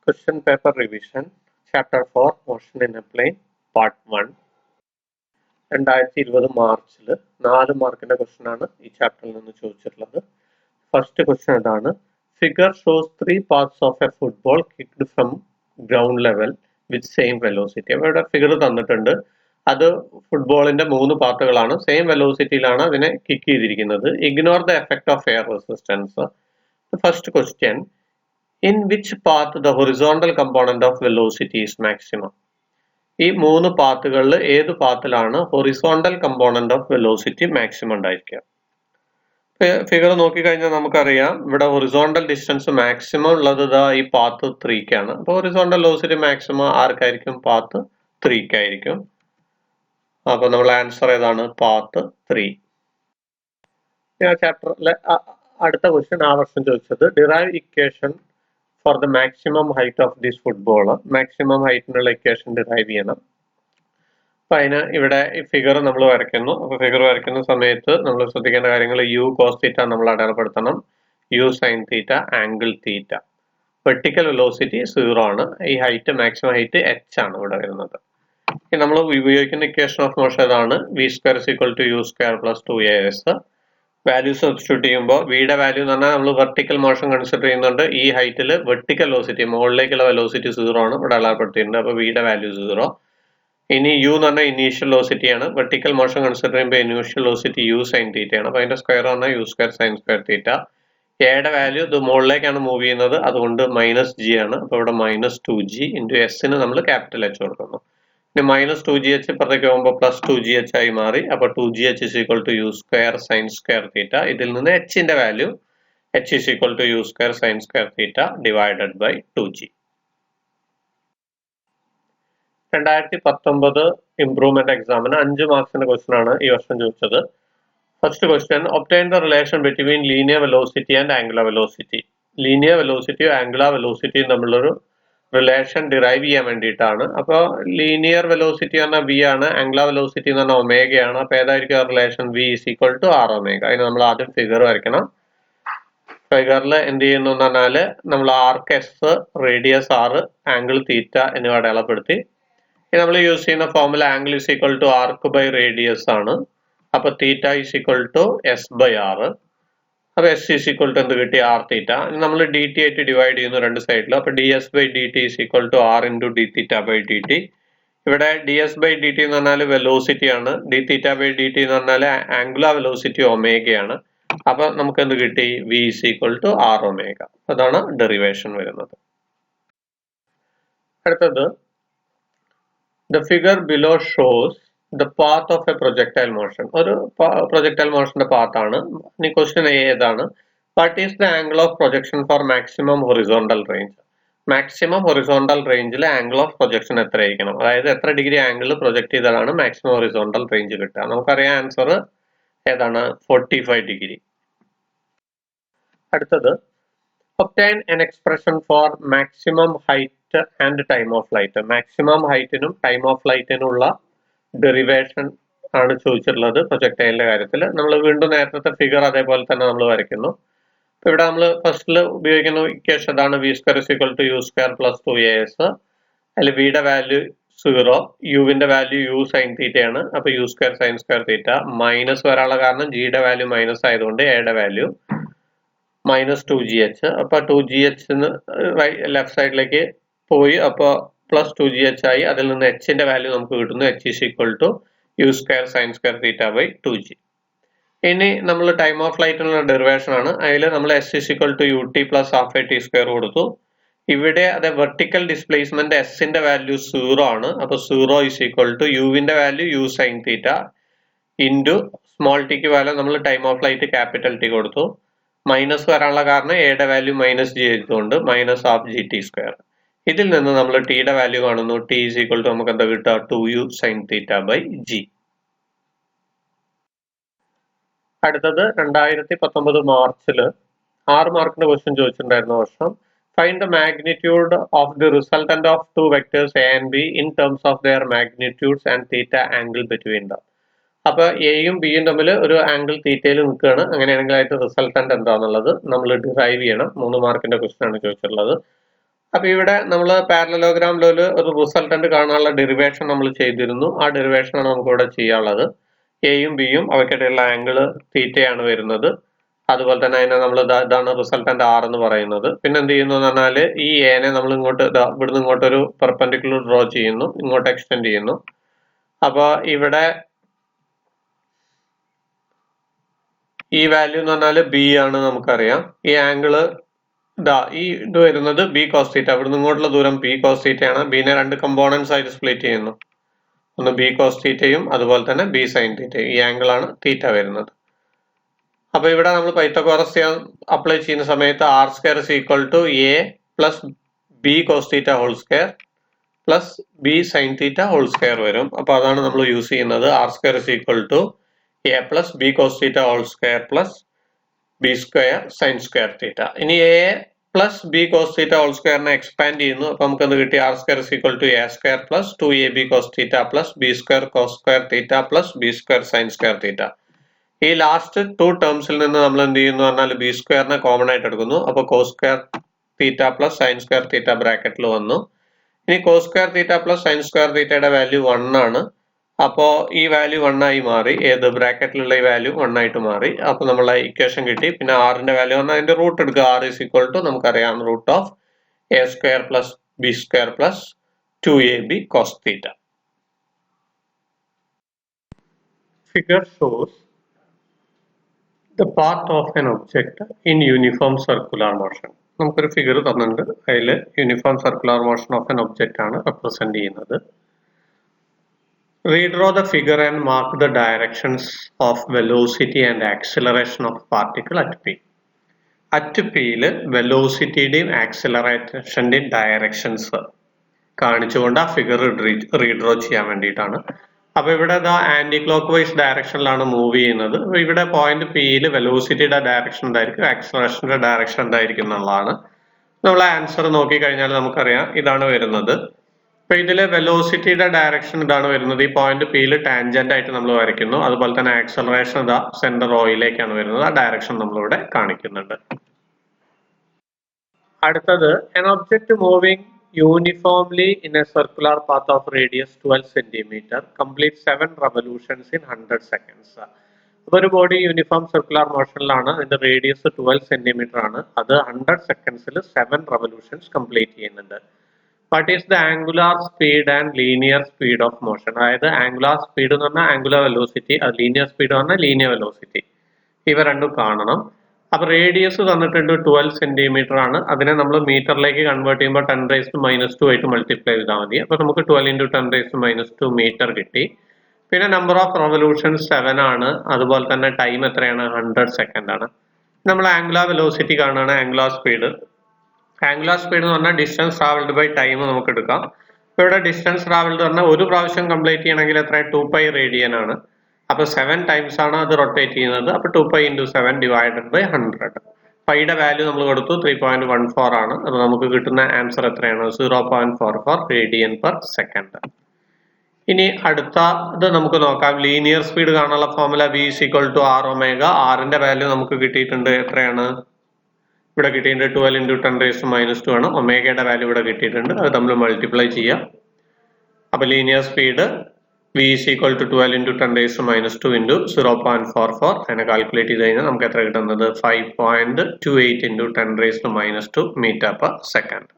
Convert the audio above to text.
Question paper revision, chapter 4, motion in a plane, part 1. 2020 മാർച്ചിൽ 4 മാർക്കിന്റെ question ആണ് ഈ ചാപ്റ്ററിൽ നിന്ന് ചോദിച്ചിട്ടുള്ളത്. ഫസ്റ്റ് ക്വസ്റ്റ്യൻ ഇതാണ്. Figure shows 3 parts of A football kicked from ground level with same velocity. അപ്പോൾ ഇവിടെ ഫിഗർ തന്നിട്ടുണ്ട്. അത് ഫുട്ബോളിന്റെ 3 പാർട്ടുകളാണ്. സെയിം വെലോസിറ്റിയിലാണ് അതിനെ കിക്ക് ചെയ്തിരിക്കുന്നത്. Ignore the effect of air resistance. First question, in which path the horizontal component of velocity is maximum? ഈ 3 പാത്തുകളിൽ ഏത് പാത്തിലാണ് horizontal component of velocity maximum ഉണ്ടായിരിക്കുക? ഫിഗർ നോക്കിക്കഴിഞ്ഞാൽ നമുക്കറിയാം ഇവിടെ ഹൊറിസോണ്ടൽ ഡിസ്റ്റൻസ് മാക്സിമം ഉള്ളത് ഈ പാത്ത് 3ക്കാണ്. അപ്പോൾ ഹൊറിസോണ്ടൽ വെലോസിറ്റി മാക്സിമം ആർക്കായിരിക്കും? പാത്ത് 3ക്കായിരിക്കും. അപ്പൊ നമ്മൾ ആൻസർ ഏതാണ്? പാത്ത് 3. ചാപ്റ്ററിലെ അടുത്ത ക്വസ്റ്റ്യൻ ആ വർഷം ചോദിച്ചത്, derive equation for the maximum height of this footballer. maximum height നുള്ള ഇക്വേഷൻ ഡിറൈവ് ചെയ്യണം. അപ്പൊ അതിന് ഇവിടെ ഈ ഫിഗർ നമ്മൾ വരയ്ക്കുന്നു. അപ്പൊ ഫിഗർ വരയ്ക്കുന്ന സമയത്ത് നമ്മൾ ശ്രദ്ധിക്കേണ്ട കാര്യങ്ങൾ, യു കോസ് തീറ്റ നമ്മൾ അടയാളപ്പെടുത്തണം, U sine theta, angle theta. Vertical velocity 0 ആണ്. ഈ ഹൈറ്റ്, മാക്സിമം ഹൈറ്റ് h ആണ് ഇവിടെ വരുന്നത്. നമ്മൾ ഉപയോഗിക്കുന്ന ഇക്വേഷൻ ഓഫ് മോഷൻ ഏതാണ്? V square is equal to u square plus 2as. Value substitute ചെയ്യുമ്പോൾ വിയുടെ വാല്യൂ എന്ന് പറഞ്ഞാൽ നമ്മൾ വെർട്ടിക്കൽ മോഷൻ കൺസിഡർ ചെയ്യുന്നുണ്ട്. ഈ ഹൈറ്റിൽ വെർട്ടിക്കൽ വെലോസിറ്റി, മുകളിലേക്കുള്ള വെലോസിറ്റി 0 ആണ് ഇവിടെ അളപ്പെടുത്തിയിട്ടുണ്ട്. അപ്പോൾ വിയുടെ വാല്യൂ 0. ഇനി യു എന്ന് പറഞ്ഞാൽ ഇനീഷ്യൽ വെലോസിറ്റി ആണ്. വെർട്ടിക്കൽ മോഷൻ കൺസിഡർ ചെയ്യുമ്പോൾ initial velocity u sine theta ആണ്. അപ്പോൾ അതിന്റെ സ്ക്വയർ പറഞ്ഞാൽ u square sine square theta. എയുടെ വാല്യൂ ഇത് മുകളിലേക്കാണ് മൂവ് ചെയ്യുന്നത്, അതുകൊണ്ട് -g ആണ്. അപ്പോൾ ഇവിടെ -2g ഇൻറ്റു എസിന് നമ്മൾ ക്യാപിറ്റൽ H കൊടുക്കുന്നു. ഇനി -2gh ഇപ്പുറത്തേക്ക് പോകുമ്പോൾ +2gh ആയി മാറി. അപ്പൊ 2gh is equal to u square sin square theta. ഇതിൽ നിന്ന് hന്റെ value h is equal to u square sin square theta divided by 2g. 2019 improvement എക്സാമിന് 5 മാർക്സിന്റെ ക്വസ്റ്റ്യൻ ആണ് ഈ വർഷം ചോദിച്ചത്. First question, obtain the relation between linear velocity and angular velocity. Linear വെലോസിറ്റിയോ angular വെലോസിറ്റിയും തമ്മിലൊരു റിലേഷൻ ഡിറൈവ് ചെയ്യാൻ വേണ്ടിയിട്ടാണ്. അപ്പോൾ ലീനിയർ വെലോസിറ്റി എന്ന് പറഞ്ഞാൽ വി ആണ്, ആംഗുലർ വെലോസിറ്റി എന്ന് പറഞ്ഞാൽ ഒമേഗയാണ്. അപ്പോൾ ഏതായിരിക്കും relation? V is equal to r omega. അതിന് നമ്മൾ ആദ്യം ഫിഗർ വരയ്ക്കണം. ഫിഗറിൽ എന്ത് ചെയ്യുന്നു എന്ന് പറഞ്ഞാൽ നമ്മൾ arc S, radius R, angle theta എന്നിവ അടയാളപ്പെടുത്തി. ഇനി നമ്മൾ യൂസ് ചെയ്യുന്ന formula angle is equal to arc by radius ആണ്. അപ്പൊ theta is equal to S by R. അപ്പൊ എസ് ഈസ് ഈക്വൽ ടു എന്ത് കിട്ടി? R theta. നമ്മൾ ഡി ടി ആയിട്ട് ഡിവൈഡ് ചെയ്യുന്നു രണ്ട് സൈഡിലും. അപ്പൊ D S by D T is equal to R into D theta by D T. ഇവിടെ D S by D t എന്ന് പറഞ്ഞാൽ വെലോസിറ്റി ആണ്, d theta by D t എന്ന് പറഞ്ഞാൽ ആംഗുലർ വെലോസിറ്റി ഒമേഗയാണ്. അപ്പൊ നമുക്ക് എന്ത് കിട്ടി? V is equal to r omega. അതാണ് ഡെറിവേഷൻ വരുന്നത്. അടുത്തത്, the figure below shows the path of a projectile motion. ഒരു പ്രൊജക്ടൈൽ മോഷന്റെ പാത്താണ്. ഇനി ക്വസ്റ്റ്യൻ ഏതാണ്? What is the angle of projection for maximum horizontal range? Maximum horizontal റേഞ്ചിൽ angle of projection എത്രയായിരിക്കണം? അതായത് എത്ര ഡിഗ്രി ആംഗിൾ പ്രൊജക്ട് ചെയ്താലാണ് മാക്സിമം ഹൊറിസോണ്ടൽ റേഞ്ച് കിട്ടുക? നമുക്കറിയാം ആൻസർ ഏതാണ്? 45 ഡിഗ്രി. അടുത്തത്, obtain an expression for maximum height and time of flight. Maximum ഹൈറ്റിനും ടൈം ഓഫ് ഫ്ലൈറ്റിനുള്ള ഡെറിവേഷൻ ആണ് ചോദിച്ചിട്ടുള്ളത് പ്രൊജക്ടൈലിന്റെ കാര്യത്തിൽ. നമ്മൾ വീണ്ടും നേരത്തെ ഫിഗർ അതേപോലെ തന്നെ നമ്മൾ വരയ്ക്കുന്നു. ഇവിടെ നമ്മൾ ഫസ്റ്റിൽ ഉപയോഗിക്കുന്ന ഇക്വേഷൻ അതാണ്, v square is equal to u square plus 2as. അതിൽ വിയുടെ വാല്യൂ 0, യുവിന്റെ വാല്യൂ യു സൈൻ തീറ്റയാണ്. അപ്പൊ u square sine square theta. Minus വരാനുള്ള കാരണം ജിയുടെ വാല്യൂ മൈനസ് ആയതുകൊണ്ട് എയുടെ വാല്യൂ -2gh. അപ്പൊ 2gh ലെഫ്റ്റ് സൈഡിലേക്ക് പോയി, അപ്പൊ +2gh ആയി. അതിൽ നിന്ന് hന്റെ വാല്യൂ നമുക്ക് കിട്ടുന്നു, h is equal to u square sine square theta by 2g. ഇനി നമ്മൾ ടൈം ഓഫ് ഫ്ലൈറ്റിനുള്ള ഡെറിവേഷൻ ആണ്. അതിൽ നമ്മൾ s is equal to u t plus half a t square കൊടുത്തു. ഇവിടെ അതെ വെർട്ടിക്കൽ ഡിസ്പ്ലേസ്മെന്റ് എസിന്റെ വാല്യൂ 0 ആണ്. അപ്പൊ 0 ഈസ് ഈക്വൽ ടു യുവിന്റെ value U sine theta into small ടിക്ക് വാല്യൂ നമ്മൾ time of flight capital T കൊടുത്തു. മൈനസ് വരാനുള്ള കാരണം എയുടെ വാല്യൂ -g ചെയ്തുകൊണ്ട് -12 സ്ക്വയർ. ഇതിൽ നിന്ന് നമ്മൾ ടിയുടെ വാല്യൂ കാണുന്നു, ടി ഈസ് ഈക്വൽ ടു നമുക്ക് എന്താ കിട്ടുക? 2u sine theta by g. അടുത്തത് 2019 മാർച്ചിൽ 6 മാർക്കിന്റെ ക്വസ്റ്റ്യൻ ചോദിച്ചിട്ടുണ്ടായിരുന്ന വർഷം. Find the magnitude of the resultant of 2 vectors A and be in terms of their magnitudes and theta angle between them. അപ്പൊ എയും ബിയും തമ്മിൽ ഒരു ആംഗിൾ തീറ്റയിൽ നിൽക്കുകയാണ്. അങ്ങനെയാണെങ്കിൽ അതിന്റെ റിസൾട്ടന്റ് എന്താണെന്നുള്ളത് നമ്മൾ ഡിറൈവ് ചെയ്യണം. 3 മാർക്കിന്റെ ക്വസ്റ്റ്യൻ ആണ് ചോദിച്ചിട്ടുള്ളത്. അപ്പൊ ഇവിടെ നമ്മൾ പാരലലോഗ്രാമിൽ ഒരു റിസൾട്ടന്റ് കാണാനുള്ള ഡെറിവേഷൻ നമ്മൾ ചെയ്തിരുന്നു. ആ ഡെറിവേഷനാണ് നമുക്ക് ഇവിടെ ചെയ്യാനുള്ളത്. എയും ബിയും അവയ്ക്കിടയിലുള്ള ആംഗിള് തീറ്റയാണ് വരുന്നത്. അതുപോലെ തന്നെ അതിനെ നമ്മൾ ഇതാണ് റിസൾട്ടന്റ് ആർ എന്ന് പറയുന്നത്. പിന്നെ എന്ത് ചെയ്യുന്നു എന്ന് പറഞ്ഞാൽ ഈ എനെ നമ്മൾ ഇങ്ങോട്ട് ഇവിടുന്ന് ഇങ്ങോട്ട് ഒരു പെർപെൻഡിക്കുലർ ഡ്രോ ചെയ്യുന്നു, ഇങ്ങോട്ട് എക്സ്റ്റെൻഡ് ചെയ്യുന്നു. അപ്പൊ ഇവിടെ ഈ വാല്യൂ എന്ന് പറഞ്ഞാൽ ബി ആണ് നമുക്കറിയാം. ഈ ആംഗിള് ഈ ഇത് വരുന്നത് ബി കോസ് തീറ്റ. ഇവിടുന്ന് ഇങ്ങോട്ടുള്ള ദൂരം ബി കോസ് തീറ്റയാണ്. ബിനെ രണ്ട് കമ്പോണൻസ് ആയിട്ട് സ്പ്ലിറ്റ് ചെയ്യുന്നു. ഒന്ന് ബി കോസ് തീറ്റയും അതുപോലെ തന്നെ ബി സൈൻ തീറ്റയും. ഈ ആംഗിൾ ആണ് തീറ്റ വരുന്നത്. അപ്പൊ ഇവിടെ നമ്മൾ പൈത്തഗോറസ് അപ്ലൈ ചെയ്യുന്ന സമയത്ത് R square is equal to A plus B cos theta whole square plus B sine theta whole square വരും. അപ്പൊ അതാണ് നമ്മൾ യൂസ് ചെയ്യുന്നത്. R square is equal to A plus B cos theta whole square plus B square sine square theta. ഇനി A plus B cos theta whole സ്ക്വയറിനെ expand ചെയ്യുന്നു. അപ്പൊ നമുക്ക് എന്ത് കിട്ടി? R square is equal to A square plus 2ab cos theta plus B square cos square theta plus B square sine square theta. ഈ last 2 ടേംസിൽ നിന്ന് നമ്മൾ എന്ത് ചെയ്യുന്നു പറഞ്ഞാൽ ബി സ്ക്വയറിനെ കോമൺ ആയിട്ട് എടുക്കുന്നു. അപ്പൊ cos square theta plus sine square theta ബ്രാക്കറ്റിൽ വന്നു. ഇനി cos square theta plus sine square തീറ്റയുടെ വാല്യൂ 1 ആണ്. അപ്പോ ഈ വാല്യൂ 1 ആയി മാറി. ഏത് ബ്രാക്കറ്റിലുള്ള ഈ വാല്യൂ 1 ആയിട്ട് മാറി. അപ്പൊ നമ്മളെ ഇക്വേഷൻ കിട്ടി. പിന്നെ ആറിന്റെ വാല്യൂ വന്നാൽ അതിന്റെ റൂട്ട് എടുക്കുക. ആർ ഈസ് ഈക്വൽ ടു നമുക്കറിയാം root of a square plus B square plus 2ab cos theta. Figure shows the path of an object in uniform circular motion. നമുക്കൊരു ഫിഗർ തന്നിട്ടുണ്ട്. അതിൽ uniform circular motion of an object ആണ് represent ചെയ്യുന്നത്. Redraw the figure and mark the directions of velocity and acceleration of particle at P. At P യിൽ വെലോസിറ്റിയുടെയും ആക്സിലറേഷന്റെയും directions കാണിച്ചുകൊണ്ട് ആ figure redraw ചെയ്യാൻ വേണ്ടിയിട്ടാണ്. അപ്പൊ ഇവിടെ ആന്റി ക്ലോക്ക് വൈസ് ഡയറക്ഷനിലാണ് മൂവ് ചെയ്യുന്നത്. ഇവിടെ പോയിന്റ് പിയിൽ വെലോസിറ്റിയുടെ ഡയറക്ഷൻ എന്തായിരിക്കും, ആക്സിലറേഷന്റെ ഡയറക്ഷൻ എന്തായിരിക്കും എന്നുള്ളതാണ്. നമ്മൾ ആൻസർ നോക്കി കഴിഞ്ഞാൽ നമുക്കറിയാം ഇതാണ് വരുന്നത്. അപ്പൊ ഇതില് വെലോസിറ്റിയുടെ ഡയറക്ഷൻ ഇതാണ് വരുന്നത്. ഈ പോയിന്റ് പിയിൽ ടാൻജന്റ് ആയിട്ട് നമ്മൾ വരയ്ക്കുന്നു. അതുപോലെ തന്നെ ആക്സിലറേഷൻ ഇതാ സെന്റർ ഓയിലേക്കാണ് വരുന്നത്. ആ ഡയറക്ഷൻ നമ്മളിവിടെ കാണിക്കുന്നുണ്ട്. അടുത്തത് an object moving uniformly in a circular path of radius 12 cm completes 7 revolutions in 100 seconds. അപ്പോൾ ഒരു ബോഡി യൂണിഫോം സർക്കുലർ മോഷനിലാണ്. അതിന്റെ റേഡിയസ് 12 സെന്റിമീറ്റർ ആണ്. അത് 100 സെക്കൻഡ്സിൽ 7 റെവല്യൂഷൻസ് കംപ്ലീറ്റ് ചെയ്യുന്നുണ്ട്. What is the angular speed and linear speed of motion? അതായത് angular speed എന്ന് പറഞ്ഞാൽ angular velocity, അത് ലീനിയർ സ്പീഡ് എന്ന് പറഞ്ഞാൽ ലീനിയർ വെലോസിറ്റി. ഇവ രണ്ടും കാണണം. അപ്പൊ റേഡിയസ് തന്നിട്ടുണ്ട് 12 സെന്റിമീറ്റർ ആണ്. അതിനെ നമ്മൾ മീറ്ററിലേക്ക് കൺവേർട്ട് ചെയ്യുമ്പോൾ 10⁻² ആയിട്ട് മൾട്ടിപ്ലൈ ചെയ്താൽ മതി. അപ്പൊ നമുക്ക് 12 × 10⁻² മീറ്റർ കിട്ടി. പിന്നെ നമ്പർ ഓഫ് റെവല്യൂഷൻസ് 7 ആണ്. അതുപോലെ തന്നെ ടൈം എത്രയാണ്? 100 സെക്കൻഡ് ആണ്. നമ്മൾ ആംഗുലാർ വെലോസിറ്റി കാണുകയാണ്. ആംഗുലാർ സ്പീഡ് എന്ന് പറഞ്ഞാൽ ഡിസ്റ്റൻസ് ട്രാവൽഡ് ബൈ ടൈം നമുക്ക് എടുക്കാം. ഇപ്പൊ ഇവിടെ ഡിസ്റ്റൻസ് ട്രാവൽഡ് പറഞ്ഞാൽ ഒരു പ്രാവശ്യം കംപ്ലീറ്റ് ചെയ്യണമെങ്കിൽ എത്ര? 2π റേഡിയൻ ആണ്. അപ്പൊ 7 ടൈംസ് ആണ് അത് റൊട്ടേറ്റ് ചെയ്യുന്നത്. അപ്പൊ 2π × 7 ഡിവൈഡഡ് ബൈ 100. പൈയുടെ വാല്യൂ നമ്മൾ കൊടുത്തു 3.14 ആണ്. അത് നമുക്ക് കിട്ടുന്ന ആൻസർ എത്രയാണ്? 0.44 റേഡിയൻ പെർ സെക്കൻഡ്. ഇനി അടുത്ത ഇത് നമുക്ക് നോക്കാം. ലീനിയർ സ്പീഡ് കാണാനുള്ള ഫോർമുല V = R⍵. ആറിന്റെ വാല്യൂ നമുക്ക് കിട്ടിയിട്ടുണ്ട്. എത്രയാണ്? ഇവിടെ കിട്ടിയിട്ടുണ്ട് 12 × 10⁻² ആണ്. ഒമേഗയുടെ വാല്യൂ ഇവിടെ കിട്ടിയിട്ടുണ്ട്. അത് നമ്മൾ മൾട്ടിപ്ലൈ ചെയ്യാം. അപ്പൊ ലീനിയർ സ്പീഡ് V = 12 × 10⁻² × 0.44. അതിനെ കാൽക്കുലേറ്റ് ചെയ്ത് കഴിഞ്ഞാൽ നമുക്ക് എത്ര കിട്ടുന്നത്? 5.28 × 10⁻² മീറ്റർ പെർ സെക്കൻഡ്.